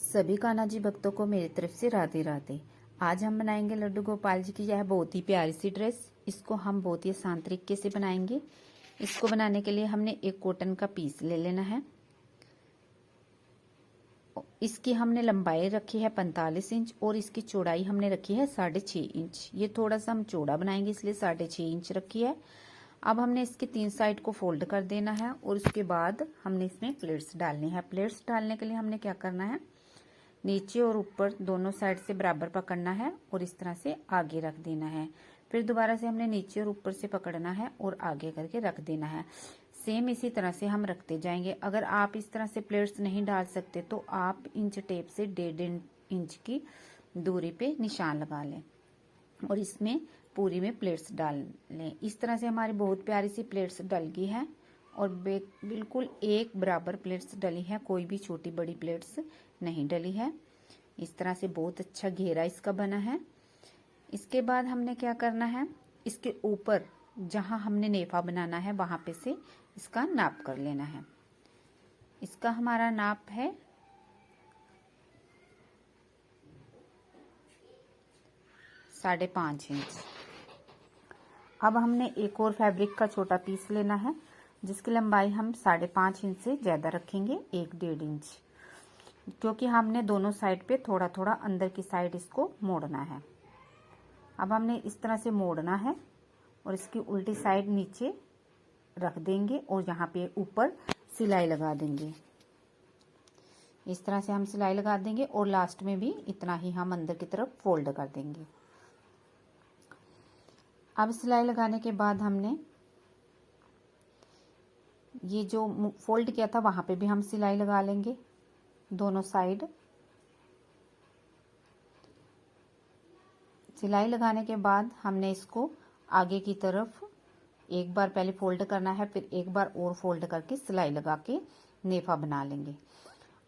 सभी कान्हा जी भक्तों को मेरी तरफ से राधे राधे। आज हम बनाएंगे लड्डू गोपाल जी की यह बहुत ही प्यारी सी ड्रेस। इसको हम बहुत ही आसान तरीके से बनाएंगे। इसको बनाने के लिए हमने एक कॉटन का पीस ले लेना है। इसकी हमने लंबाई रखी है 45 इंच और इसकी चौड़ाई हमने रखी है 6.5 इंच। ये थोड़ा सा हम चौड़ा बनाएंगे इसलिए 6.5 इंच रखी है। अब हमने इसके 3 साइड को फोल्ड कर देना है और उसके बाद हमने इसमें प्लेट्स डालनी है। प्लेट्स डालने के लिए हमने क्या करना है, नीचे और ऊपर दोनों साइड से बराबर पकड़ना है और इस तरह से आगे रख देना है। फिर दोबारा से हमने नीचे और ऊपर से पकड़ना है और आगे करके रख देना है। सेम इसी तरह से हम रखते जाएंगे। अगर आप इस तरह से प्लेट्स नहीं डाल सकते तो आप इंच टेप से 1.5 इंच की दूरी पे निशान लगा लें और इसमें पूरी में प्लेट्स डाल लें। इस तरह से हमारी बहुत प्यारी सी प्लेट्स डल गई है और बिल्कुल एक बराबर प्लेट्स डली है, कोई भी छोटी बड़ी प्लेट्स नहीं डली है। इस तरह से बहुत अच्छा घेरा इसका बना है। इसके बाद हमने क्या करना है, इसके ऊपर जहां हमने नेफा बनाना है वहां पे से इसका नाप कर लेना है। इसका हमारा नाप है 5.5 इंच। अब हमने एक और फैब्रिक का छोटा पीस लेना है जिसकी लंबाई हम 5.5 इंच से ज़्यादा रखेंगे, 1.5 इंच, क्योंकि हमने दोनों साइड पे थोड़ा थोड़ा अंदर की साइड इसको मोड़ना है। अब हमने इस तरह से मोड़ना है और इसकी उल्टी साइड नीचे रख देंगे और यहाँ पे ऊपर सिलाई लगा देंगे। इस तरह से हम सिलाई लगा देंगे और लास्ट में भी इतना ही हम अंदर की तरफ फोल्ड कर देंगे। अब सिलाई लगाने के बाद हमने ये जो फोल्ड किया था वहां पे भी हम सिलाई लगा लेंगे दोनों साइड। सिलाई लगाने के बाद हमने इसको आगे की तरफ एक बार पहले फोल्ड करना है, फिर एक बार और फोल्ड करके सिलाई लगा के नेफा बना लेंगे।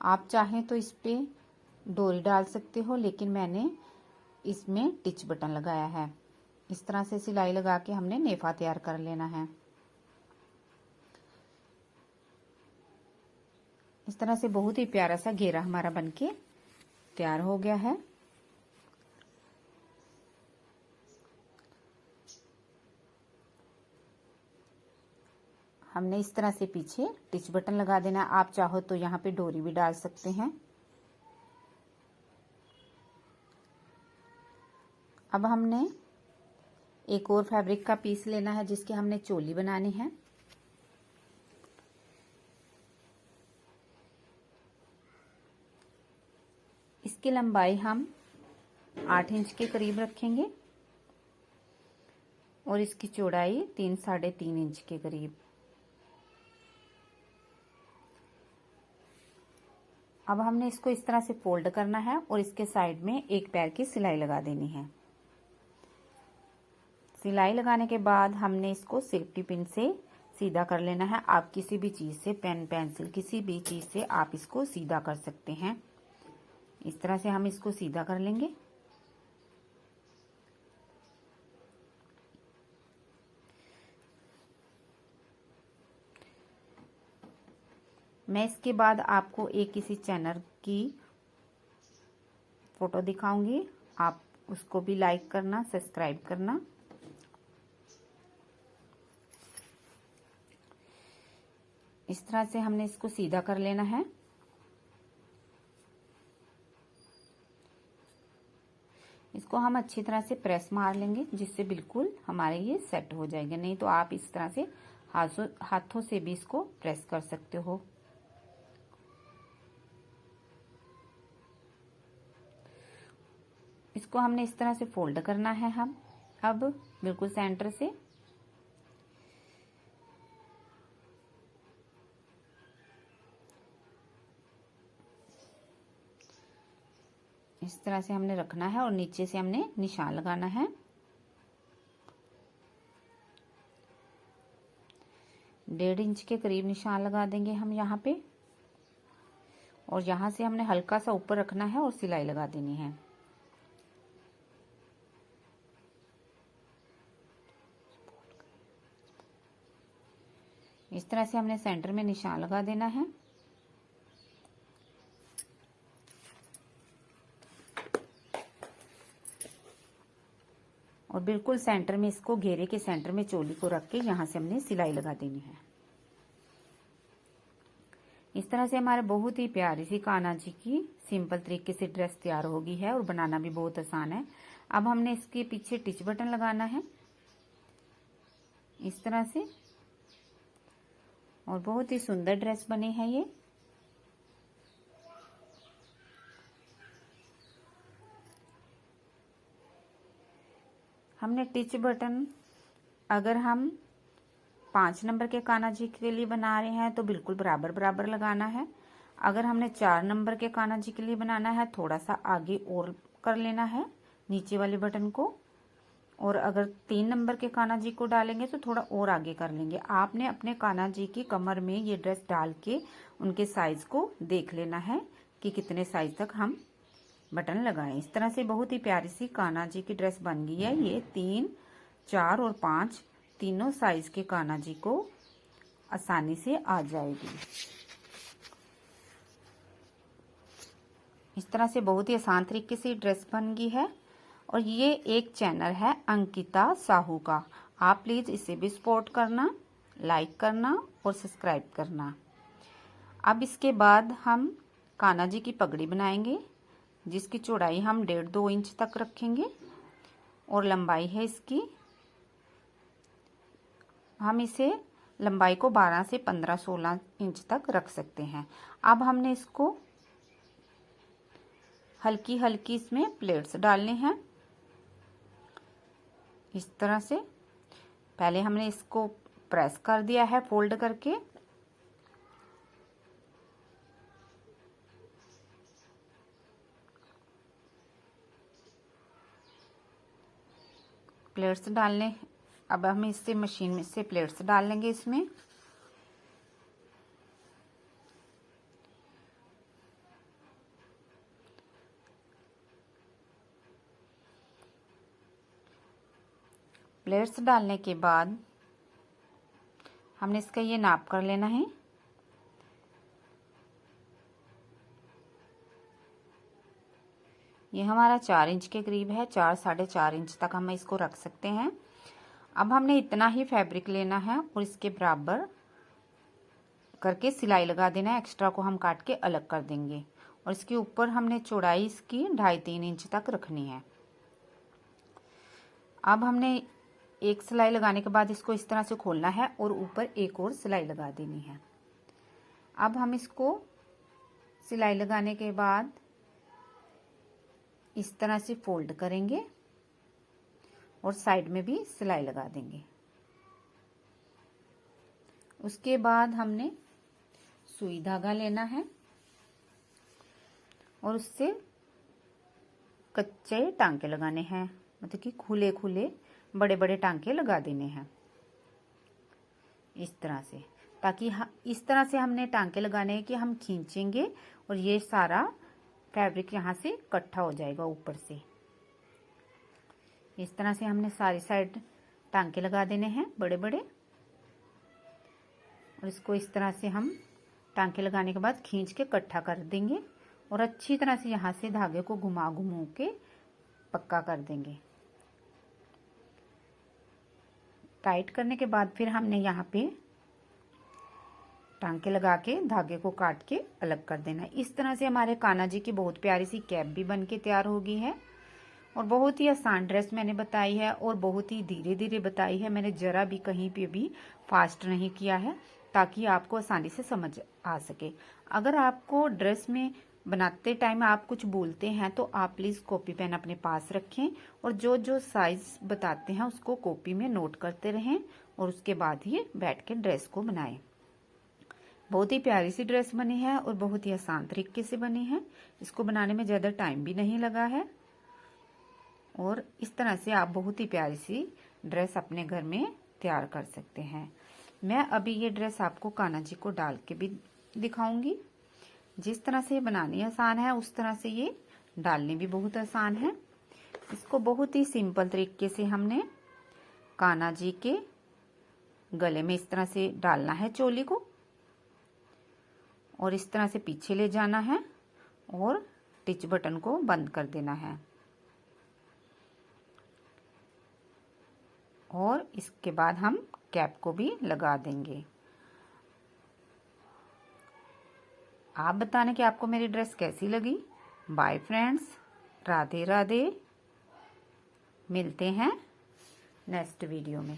आप चाहें तो इस पे डोरी डाल सकते हो, लेकिन मैंने इसमें टिच बटन लगाया है। इस तरह से सिलाई लगा के हमने नेफा तैयार कर लेना है। इस तरह से बहुत ही प्यारा सा घेरा हमारा बनके तैयार हो गया है। हमने इस तरह से पीछे टिच बटन लगा देना। आप चाहो तो यहाँ पे डोरी भी डाल सकते हैं। अब हमने एक और फैब्रिक का पीस लेना है जिसकी हमने चोली बनानी है। इसकी लंबाई हम 8 इंच के करीब रखेंगे और इसकी चौड़ाई 3-3.5 इंच के करीब। अब हमने इसको इस तरह से फोल्ड करना है और इसके साइड में एक पैर की सिलाई लगा देनी है। सिलाई लगाने के बाद हमने इसको सेफ्टी पिन से सीधा कर लेना है। आप किसी भी चीज से, पेन, पेंसिल, किसी भी चीज से आप इसको सीधा कर सकते हैं। इस तरह से हम इसको सीधा कर लेंगे। मैं इसके बाद आपको एक किसी चैनल की फोटो दिखाऊंगी, आप उसको भी लाइक करना, सब्सक्राइब करना। इस तरह से हमने इसको सीधा कर लेना है। इसको हम अच्छी तरह से प्रेस मार लेंगे जिससे बिल्कुल हमारे ये सेट हो जाएंगे। नहीं तो आप इस तरह से हाथों से भी इसको प्रेस कर सकते हो। इसको हमने इस तरह से फोल्ड करना है। हम अब बिल्कुल सेंटर से इस तरह से हमने रखना है और नीचे से हमने निशान लगाना है। डेढ़ इंच के करीब निशान लगा देंगे हम यहाँ पे और यहाँ से हमने हल्का सा ऊपर रखना है और सिलाई लगा देनी है। इस तरह से हमने सेंटर में निशान लगा देना है। और बिल्कुल सेंटर में इसको, घेरे के सेंटर में चोली को रख के यहाँ से हमने सिलाई लगा देनी है। इस तरह से हमारे बहुत ही प्यारी सी कान्हा जी की सिंपल तरीके से ड्रेस तैयार हो गई है और बनाना भी बहुत आसान है। अब हमने इसके पीछे टिच बटन लगाना है इस तरह से, और बहुत ही सुंदर ड्रेस बनी है ये। हमने टिच बटन अगर हम 5 नंबर के कान्हा जी के लिए बना रहे हैं तो बिल्कुल बराबर बराबर लगाना है। अगर हमने 4 नंबर के कान्हा जी के लिए बनाना है थोड़ा सा आगे और कर लेना है नीचे वाले बटन को, और अगर 3 नंबर के कान्हा जी को डालेंगे तो थोड़ा और आगे कर लेंगे। आपने अपने कान्हा जी की कमर में ये ड्रेस डाल के उनके साइज को देख लेना है कि कितने साइज तक हम बटन लगाएं। इस तरह से बहुत ही प्यारी सी कान्हा जी की ड्रेस बन गई है। ये 3, 4 और 5 तीनों साइज के कान्हा जी को आसानी से आ जाएगी। इस तरह से बहुत ही आसान तरीके से ड्रेस बन गई है। और ये एक चैनल है अंकिता साहू का, आप प्लीज इसे भी सपोर्ट करना, लाइक करना और सब्सक्राइब करना। अब इसके बाद हम कान्हा जी की पगड़ी बनाएंगे जिसकी चौड़ाई हम 1.5-2 इंच तक रखेंगे और लंबाई है इसकी, हम इसे लंबाई को 12 से 15-16 इंच तक रख सकते हैं। अब हमने इसको हल्की हल्की इसमें प्लेट्स डालने हैं इस तरह से। पहले हमने इसको प्रेस कर दिया है फोल्ड करके, प्लेट्स डालने। अब हम इससे मशीन में से प्लेट्स डाल लेंगे इसमें। प्लेट्स डालने के बाद हमने इसका ये नाप कर लेना है। ये हमारा 4 इंच के करीब है, 4 साढ़े 4 इंच तक हम इसको रख सकते हैं। अब हमने इतना ही फैब्रिक लेना है और इसके बराबर करके सिलाई लगा देना है। एक्स्ट्रा को हम काट के अलग कर देंगे और इसके ऊपर हमने चौड़ाई इसकी 2.5-3 इंच तक रखनी है। अब हमने एक सिलाई लगाने के बाद इसको इस तरह से खोलना है और ऊपर एक और सिलाई लगा देनी है। अब हम इसको सिलाई लगाने के बाद इस तरह से फोल्ड करेंगे और साइड में भी सिलाई लगा देंगे। उसके बाद हमने सुई धागा लेना है और उससे कच्चे टांके लगाने हैं, मतलब कि खुले खुले बड़े बड़े टांके लगा देने हैं इस तरह से, ताकि इस तरह से हमने टांके लगाने हैं कि हम खींचेंगे और ये सारा फैब्रिक यहाँ से इकट्ठा हो जाएगा ऊपर से। इस तरह से हमने सारी साइड टांके लगा देने हैं बड़े बड़े, और इसको इस तरह से हम टांके लगाने के बाद खींच के इकट्ठा कर देंगे और अच्छी तरह से यहाँ से धागे को घुमा घुमा के पक्का कर देंगे। टाइट करने के बाद फिर हमने यहाँ पे टांके लगा के धागे को काट के अलग कर देना है। इस तरह से हमारे कान्हा जी की बहुत प्यारी सी कैप भी बन के तैयार हो गई है। और बहुत ही आसान ड्रेस मैंने बताई है और बहुत ही धीरे धीरे बताई है, मैंने जरा भी कहीं पे भी फास्ट नहीं किया है ताकि आपको आसानी से समझ आ सके। अगर आपको ड्रेस में बनाते टाइम आप कुछ भूलते हैं तो आप प्लीज़ कॉपी पेन अपने पास रखें और जो जो साइज बताते हैं उसको कॉपी में नोट करते रहें और उसके बाद ही बैठ के ड्रेस को बनाएं। बहुत ही प्यारी सी ड्रेस बनी है और बहुत ही आसान तरीके से बनी है। इसको बनाने में ज़्यादा टाइम भी नहीं लगा है और इस तरह से आप बहुत ही प्यारी सी ड्रेस अपने घर में तैयार कर सकते हैं। मैं अभी ये ड्रेस आपको कान्हा जी को डाल के भी दिखाऊंगी। जिस तरह से बनानी आसान है उस तरह से ये डालनी भी बहुत आसान है। इसको बहुत ही सिंपल तरीके से हमने कान्हा जी के गले में इस तरह से डालना है चोली को और इस तरह से पीछे ले जाना है और टिच बटन को बंद कर देना है। और इसके बाद हम कैप को भी लगा देंगे। आप बताने कि आपको मेरी ड्रेस कैसी लगी। Bye friends, Radhe Radhe. मिलते हैं नेक्स्ट वीडियो में।